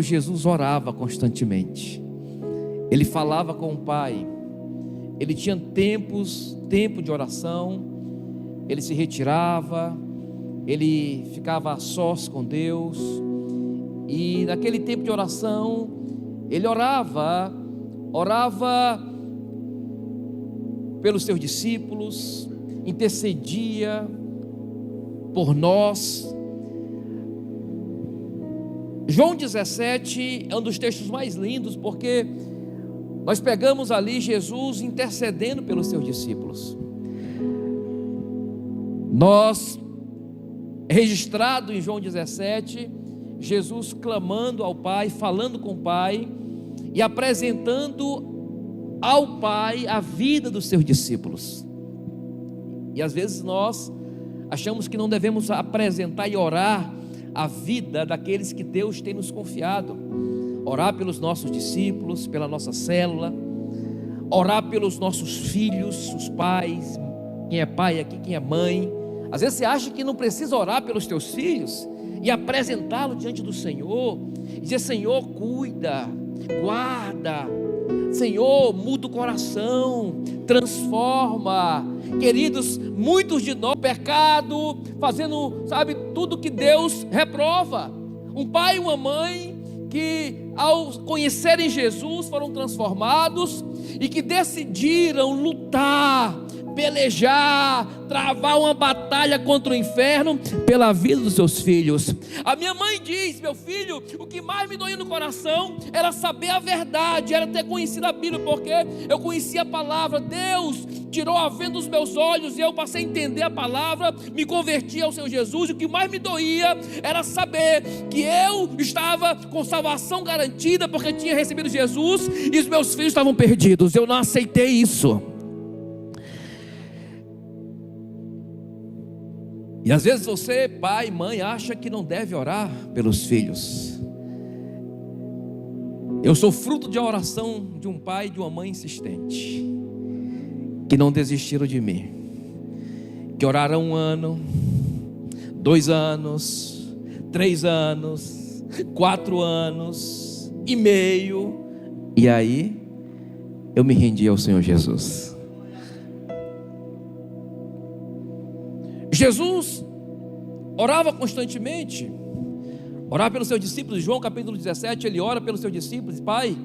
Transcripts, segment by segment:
Jesus orava constantemente, ele falava com o Pai, ele tinha tempo de oração, ele se retirava, ele ficava a sós com Deus, e naquele tempo de oração, ele orava pelos seus discípulos, intercedia por nós. João 17 é um dos textos mais lindos, porque nós pegamos ali Jesus intercedendo pelos seus discípulos. Nós, registrado em João 17, Jesus clamando ao Pai, falando com o Pai e apresentando ao Pai a vida dos seus discípulos. E às vezes nós achamos que não devemos apresentar e orar a vida daqueles que Deus tem nos confiado. Orar pelos nossos discípulos, pela nossa célula, orar pelos nossos filhos, os pais, quem é pai aqui, quem é mãe. Às vezes você acha que não precisa orar pelos teus filhos e apresentá-lo diante do Senhor, e dizer: Senhor, cuida, guarda, Senhor, muda o coração, transforma. Queridos, muitos de nós, pecado, fazendo, tudo que Deus reprova. Um pai e uma mãe que, ao conhecerem Jesus, foram transformados e que decidiram lutar, pelejar, travar uma batalha contra o inferno pela vida dos seus filhos. A minha mãe diz: meu filho, o que mais me doía no coração era saber a verdade, era ter conhecido a Bíblia, porque eu conhecia a palavra. Deus tirou a venda dos meus olhos e eu passei a entender a palavra, me converti ao Senhor Jesus. E o que mais me doía era saber que eu estava com salvação garantida, porque tinha recebido Jesus, e os meus filhos estavam perdidos. Eu não aceitei isso. E às vezes você, pai, mãe, acha que não deve orar pelos filhos. Eu sou fruto de uma oração de um pai e de uma mãe insistente, que não desistiram de mim, que oraram 1 ano, 2 anos, 3 anos, 4 anos e meio, e aí eu me rendi ao Senhor Jesus. Jesus orava constantemente, orava pelos seus discípulos. João capítulo 17, ele ora pelos seus discípulos: Pai,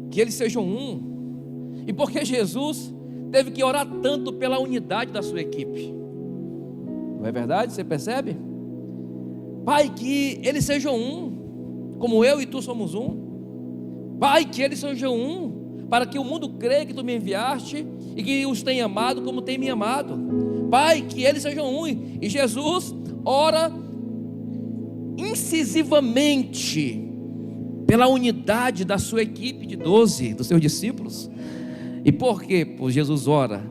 que eles sejam um. E por que Jesus teve que orar tanto pela unidade da sua equipe? Não é verdade? Você percebe? Pai, que eles sejam um, como eu e tu somos um. Pai, que eles sejam um, para que o mundo creia que tu me enviaste e que os tenha amado como tem me amado. Pai, que eles sejam um. E Jesus ora incisivamente pela unidade da sua equipe de 12, dos seus discípulos. E por que Jesus ora?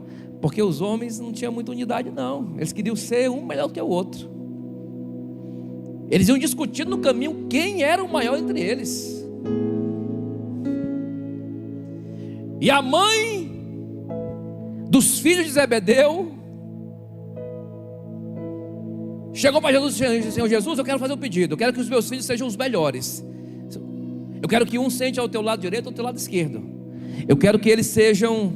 Porque os homens não tinham muita unidade, não. Eles queriam ser um melhor que o outro. Eles iam discutindo no caminho quem era o maior entre eles. E a mãe dos filhos de Zebedeu chegou para Jesus e disse: Senhor Jesus, eu quero fazer um pedido. Eu quero que os meus filhos sejam os melhores. Eu quero que um sente ao teu lado direito ou ao teu lado esquerdo. Eu quero que eles sejam,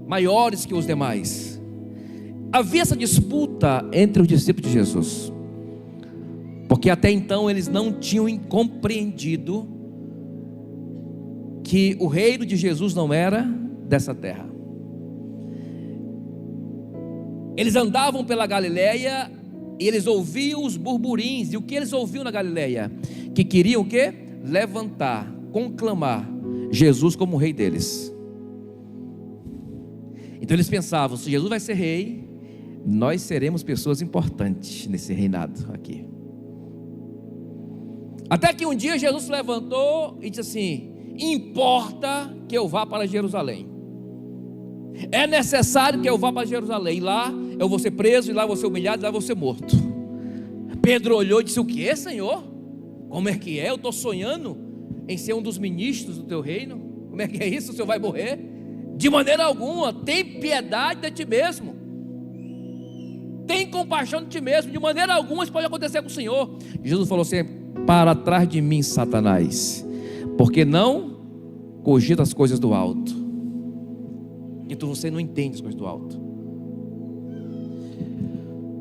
maiores que os demais. Havia essa disputa entre os discípulos de Jesus, porque até então eles não tinham compreendido que o reino de Jesus não era dessa terra. Eles andavam pela Galileia e eles ouviam os burburins. E o que eles ouviam na Galileia? Que queriam o quê? Levantar, conclamar Jesus como rei deles. Então eles pensavam: se Jesus vai ser rei, nós seremos pessoas importantes nesse reinado aqui. Até que um dia Jesus se levantou e disse assim: importa que eu vá para Jerusalém. É necessário que eu vá para Jerusalém. Lá eu vou ser preso, e lá eu vou ser humilhado, e lá eu vou ser morto. Pedro olhou e disse: o que, Senhor? Como é que é? Eu estou sonhando em ser um dos ministros do teu reino. Como é que é isso? O Senhor vai morrer? De maneira alguma. Tem piedade de ti mesmo, tem compaixão de ti mesmo. De maneira alguma isso pode acontecer com o Senhor. Jesus falou assim: para trás de mim, Satanás, porque não cogita as coisas do alto. Então você não entende as coisas do alto.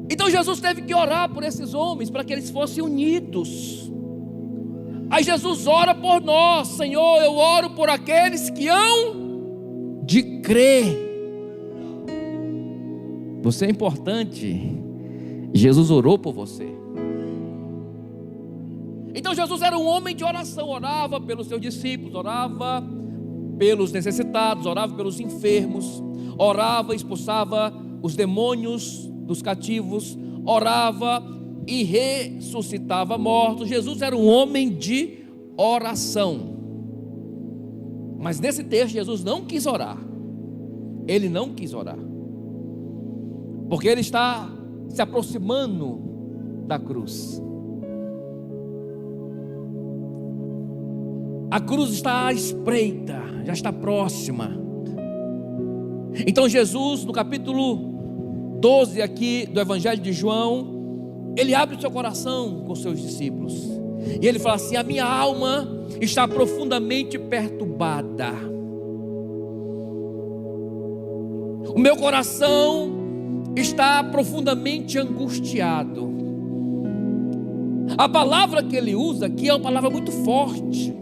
Então Jesus teve que orar por esses homens, para que eles fossem unidos. Aí Jesus ora por nós: Senhor, eu oro por aqueles que hão de crer. Você é importante. Jesus orou por você. Então Jesus era um homem de oração, orava pelos seus discípulos, orava pelos necessitados, orava pelos enfermos, orava, expulsava os demônios dos cativos, orava e ressuscitava mortos. Jesus era um homem de oração. Mas nesse texto Jesus não quis orar. Ele não quis orar, porque ele está se aproximando da cruz. A cruz está à espreita, já está próxima. Então Jesus, no capítulo 12 aqui do Evangelho de João, ele abre o seu coração com os seus discípulos, e ele fala assim: a minha alma está profundamente perturbada, o meu coração está profundamente angustiado. A palavra que ele usa aqui é uma palavra muito forte.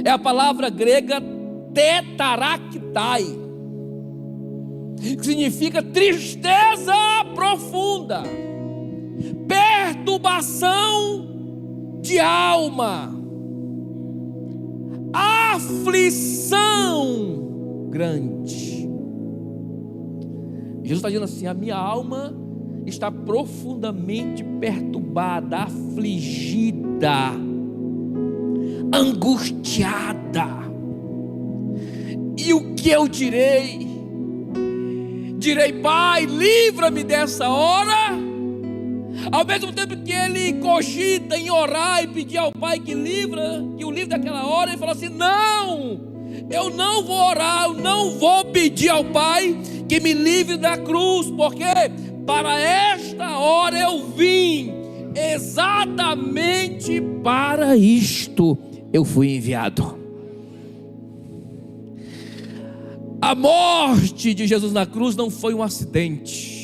É a palavra grega tetaraktai, que significa tristeza profunda, perturbação de alma, aflição grande. Jesus está dizendo assim: a minha alma está profundamente perturbada, afligida, angustiada. E o que eu direi? Direi: Pai, livra-me dessa hora. Ao mesmo tempo que ele cogita em orar e pedir ao Pai que o livre daquela hora, ele fala assim: não, eu não vou orar, eu não vou pedir ao Pai que me livre da cruz, porque para esta hora eu vim, exatamente para isto eu fui enviado. A morte de Jesus na cruz não foi um acidente.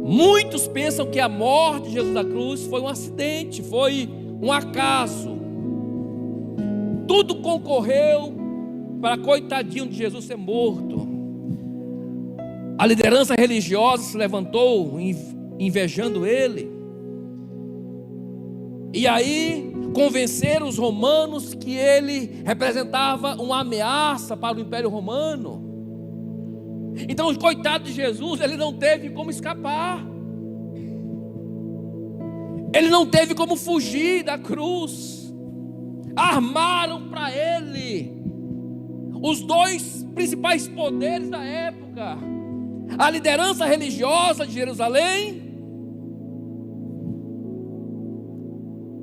Muitos pensam que a morte de Jesus na cruz foi um acidente, foi um acaso. Tudo concorreu para coitadinho de Jesus ser morto. A liderança religiosa se levantou invejando ele, e aí convenceram os romanos que ele representava uma ameaça para o Império Romano. Então o coitado de Jesus, ele não teve como escapar, ele não teve como fugir da cruz. Armaram para ele os dois principais poderes da época: a liderança religiosa de Jerusalém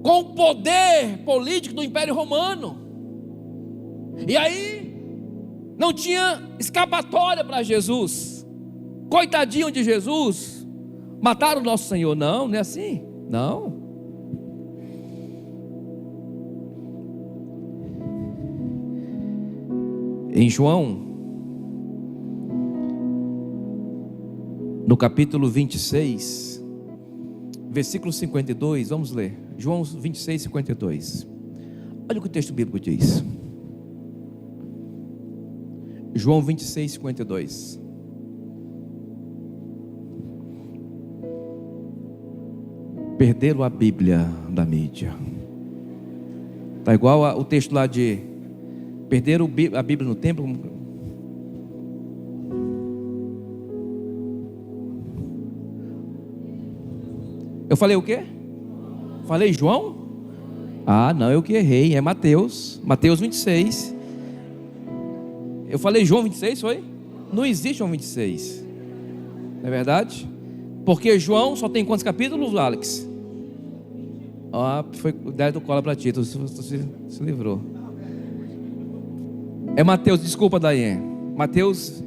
com o poder político do Império Romano. E aí não tinha escapatória para Jesus. Coitadinho de Jesus, mataram o nosso Senhor. Não, não é assim, não. Em João, no capítulo 26, versículo 52, vamos ler. João 26, 52. Olha o que o texto bíblico diz. João 26, 52. Perderam a Bíblia da mídia. Está igual o texto lá de perderam a Bíblia no templo. Eu falei o quê? Falei João? Ah, não, eu que errei. É Mateus 26. Eu falei João 26, foi? Não existe João 26. Não é verdade? Porque João só tem quantos capítulos, Alex? Ah, foi ideia do cola para ti, tu se livrou. É Mateus, desculpa, Dayen. Mateus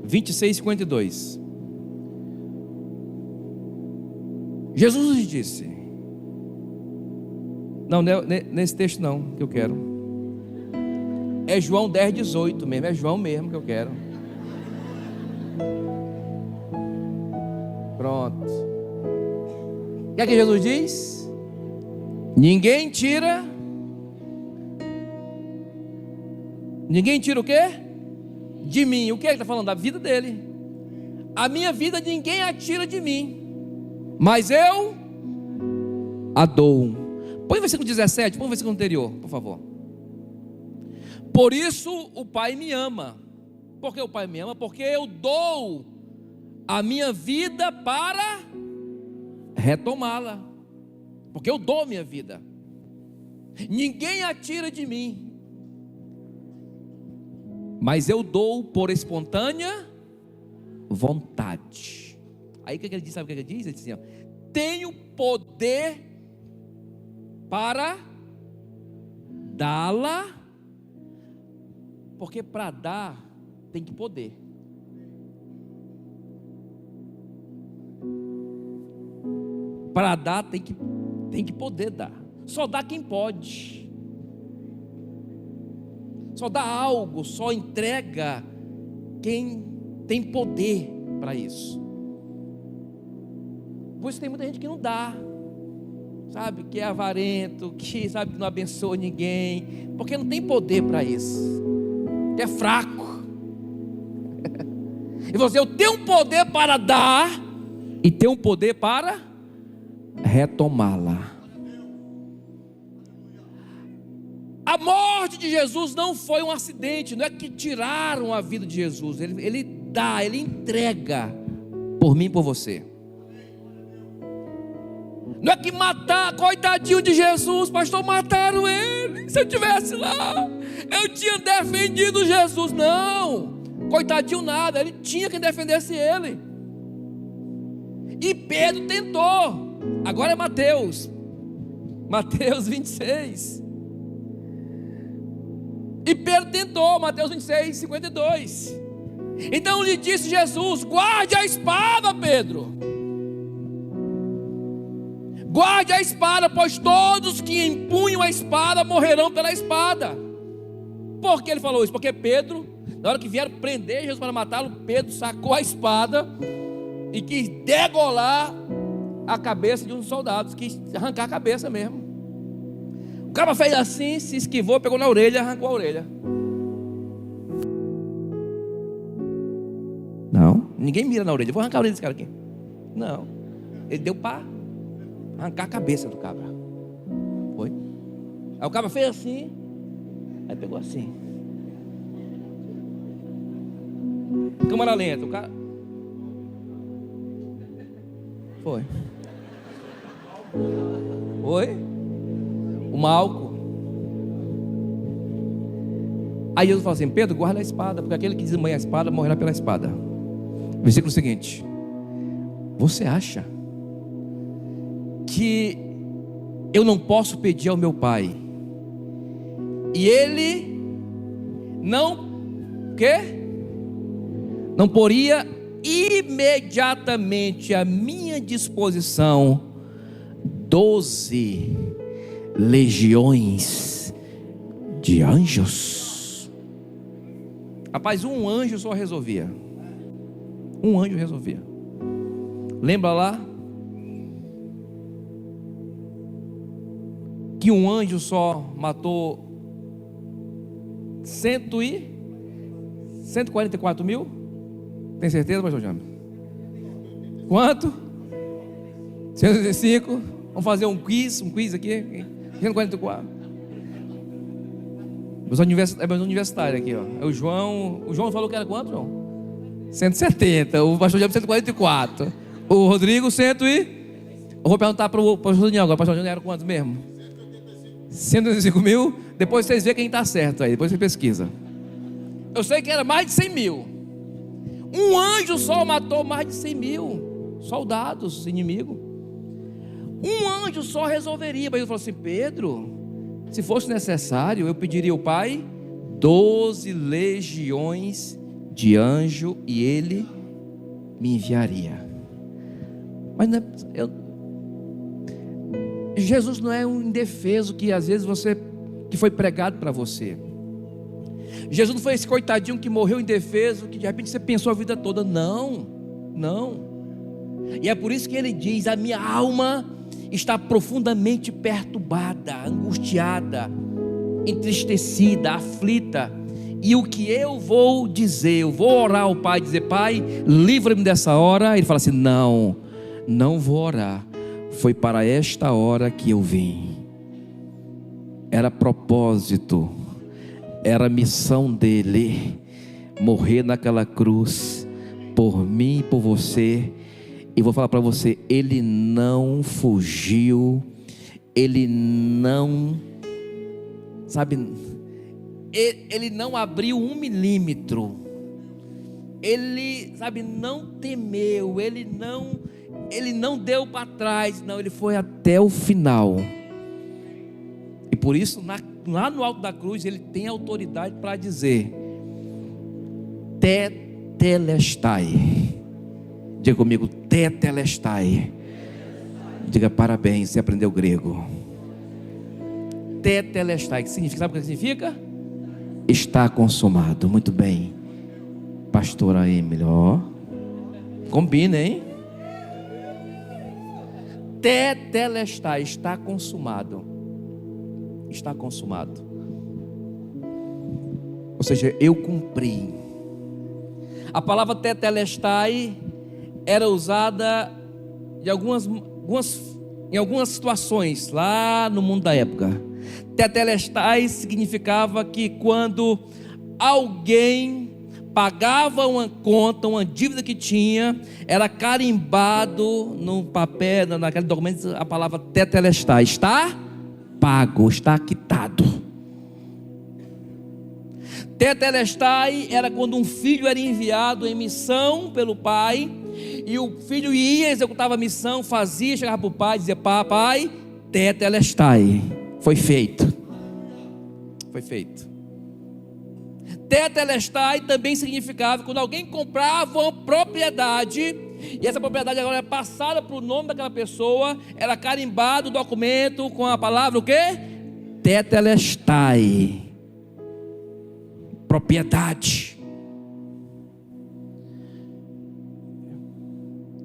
26, 52. Jesus lhe disse, não, nesse texto não, que eu quero, é João 10:18 mesmo, é João mesmo que eu quero. Pronto. O que é que Jesus diz? Ninguém tira o quê? De mim. O que ele está falando? Da vida dele. A minha vida ninguém a tira de mim, mas eu a dou. Põe o versículo 17, põe o versículo anterior, por favor. Por isso o Pai me ama. Por que o Pai me ama? Porque eu dou a minha vida para retomá-la. Porque eu dou a minha vida. Ninguém a tira de mim, mas eu dou por espontânea vontade. Aí o que ele diz? Sabe o que ele diz? Ele diz assim, ó, tenho poder para dá-la, porque para dar tem que poder. Para dar tem que poder dar. Só dá quem pode. Só dá algo, só entrega quem tem poder para isso. Por isso tem muita gente que não dá, sabe, que é avarento, que sabe que não abençoa ninguém, porque não tem poder para isso, que é fraco. E você, eu tenho um poder para dar e tenho um poder para retomá-la. A morte de Jesus não foi um acidente, não é que tiraram a vida de Jesus, ele dá, ele entrega por mim e por você. Não é que matar, coitadinho de Jesus, pastor, mataram ele. Se eu estivesse lá, eu tinha defendido Jesus. Não, coitadinho nada, ele tinha quem defendesse ele. E Pedro tentou. Agora é Mateus 26. E Pedro tentou, Mateus 26, 52. Então lhe disse Jesus, guarde a espada, Pedro. Guarde a espada, pois todos que empunham a espada morrerão pela espada. Por que ele falou isso? Porque Pedro, na hora que vieram prender Jesus para matá-lo, Pedro sacou a espada e quis degolar a cabeça de um dos soldados, quis arrancar a cabeça mesmo. O cara fez assim, se esquivou, pegou na orelha, arrancou a orelha. Não, ninguém mira na orelha. Eu vou arrancar a orelha desse cara aqui. Não, ele deu para arrancar a cabeça do cabra. Foi. Aí o cabra fez assim, aí pegou assim. Câmara lenta, o cara. Foi. O Malco. Aí Jesus falou assim: Pedro, guarda a espada, porque aquele que desembanha a espada morrerá pela espada. Versículo seguinte: você acha que eu não posso pedir ao meu Pai e Ele não poria imediatamente à minha disposição 12 legiões de anjos? Rapaz, um anjo só resolvia. Um anjo resolvia. Lembra lá que um anjo só matou 144 mil? Tem certeza, pastor Jânio? Quanto? 135? Vamos fazer um quiz aqui. 144. Meus universitários aqui, ó. O João falou que era quanto, João? 170. O pastor Jânio 144. O Rodrigo 100 e... Eu vou perguntar para o pastor Daniel agora. O pastor Jânio era quanto mesmo? 185 mil. Depois vocês veem quem está certo aí. Depois você pesquisa. Eu sei que era mais de 100 mil. Um anjo só matou mais de 100 mil soldados inimigos. Um anjo só resolveria. Mas ele falou assim: Pedro, se fosse necessário, eu pediria ao Pai 12 legiões de anjo e Ele me enviaria. Mas não é, Jesus não é um indefeso que às vezes que foi pregado para você. Jesus não foi esse coitadinho que morreu indefeso, que de repente você pensou a vida toda. Não, não. E é por isso que ele diz: a minha alma está profundamente perturbada, angustiada, entristecida, aflita. E o que eu vou dizer? Eu vou orar ao Pai, dizer: Pai, livra-me dessa hora. Ele fala assim: não, não vou orar. Foi para esta hora que eu vim. Era propósito, era missão dele, morrer naquela cruz, por mim e por você. E vou falar para você, ele não fugiu, ele não, ele não abriu 1 milímetro, ele, não temeu, ele não deu para trás, não, ele foi até o final. E por isso, lá no alto da cruz, ele tem autoridade para dizer: tetelestai. Diga comigo: tetelestai. Diga parabéns, você aprendeu grego. Tetelestai, que significa? Sabe o que significa? Está consumado. Muito bem, pastora Emily, ó, combina, hein? Tetelestai, está consumado. Está consumado. Ou seja, eu cumpri. A palavra tetelestai era usada em algumas situações lá no mundo da época. Tetelestai significava que quando alguém pagava uma conta, uma dívida que tinha, era carimbado no papel, naquele documento, a palavra tetelestai: está pago, está quitado. Tetelestai era quando um filho era enviado em missão pelo pai, e o filho ia, executava a missão, fazia, chegava para o pai, dizia: pai, tetelestai, foi feito. Foi feito. Tetelestai também significava quando alguém comprava uma propriedade, e essa propriedade agora é passada para o nome daquela pessoa, era carimbado o documento com a palavra o quê? Tetelestai. Propriedade.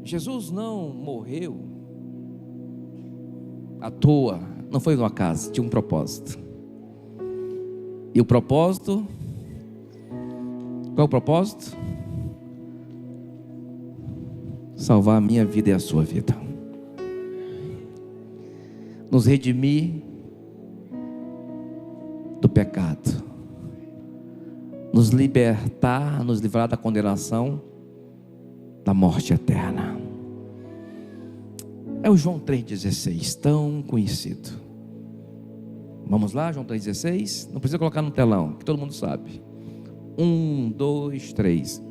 Jesus não morreu à toa, não foi no acaso, tinha um propósito. E o propósito, qual é o propósito? Salvar a minha vida e a sua vida, nos redimir do pecado, nos libertar, nos livrar da condenação, da morte eterna. É o João 3,16, tão conhecido. Vamos lá, João 3,16. Não precisa colocar no telão, que todo mundo sabe. 1, 2, 3.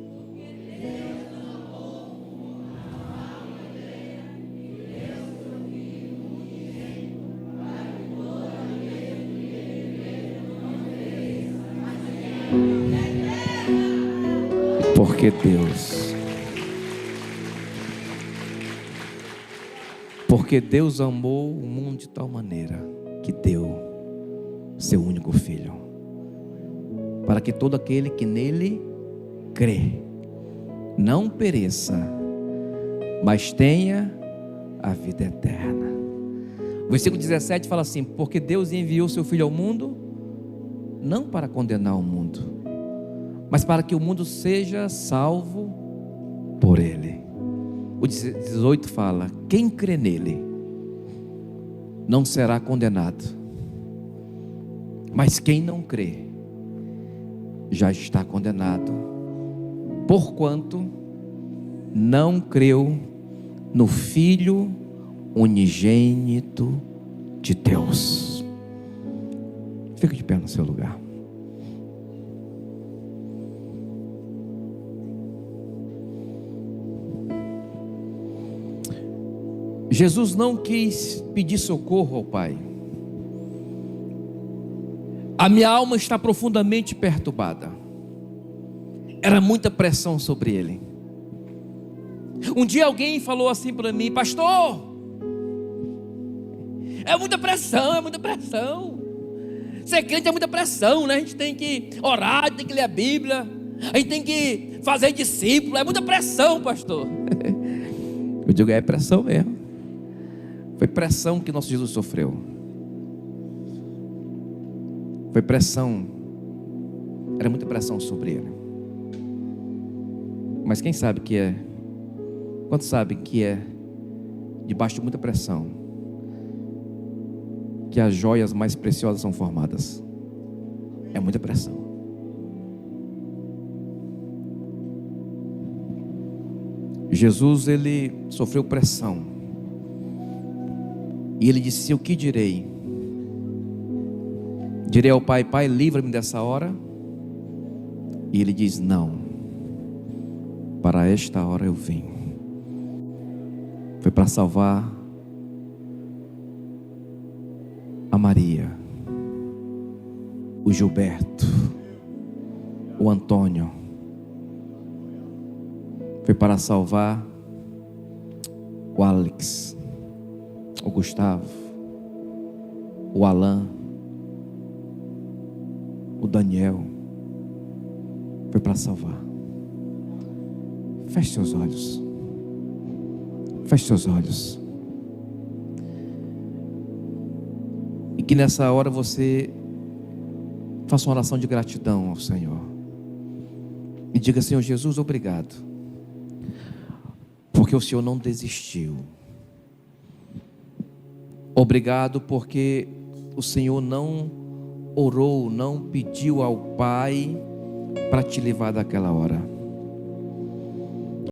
Porque Deus amou o mundo de tal maneira que deu seu único filho, para que todo aquele que nele crê não pereça, mas tenha a vida eterna. O versículo 17 fala assim: porque Deus enviou seu filho ao mundo, não para condenar o mundo, mas para que o mundo seja salvo por ele. O 18 fala: quem crê nele não será condenado, mas quem não crê já está condenado, porquanto não creu no Filho unigênito de Deus. Fica de pé no seu lugar. Jesus não quis pedir socorro ao Pai. A minha alma está profundamente perturbada. Era muita pressão sobre ele. Um dia alguém falou assim para mim: pastor, É muita pressão, é muita pressão. Ser crente é muita pressão, né? A gente tem que orar, tem que ler a Bíblia, a gente tem que fazer discípulo. É muita pressão, pastor. Eu digo, é pressão mesmo. Foi pressão que nosso Jesus sofreu. Foi pressão. Era muita pressão sobre ele. Mas quem sabe que é? Quantos sabem que é debaixo de muita pressão que as joias mais preciosas são formadas? É muita pressão. Jesus, ele sofreu pressão. E ele disse: o que direi? Direi ao Pai: Pai, livra-me dessa hora? E ele diz: não, para esta hora eu vim. Foi para salvar a Maria, o Gilberto, o Antônio. Foi para salvar o Alex, o Gustavo, o Alan, o Daniel. Foi para salvar. Feche seus olhos. Feche seus olhos. E que nessa hora você faça uma oração de gratidão ao Senhor. E diga: Senhor Jesus, obrigado, porque o Senhor não desistiu. Obrigado porque o Senhor não orou, não pediu ao Pai para te livrar daquela hora.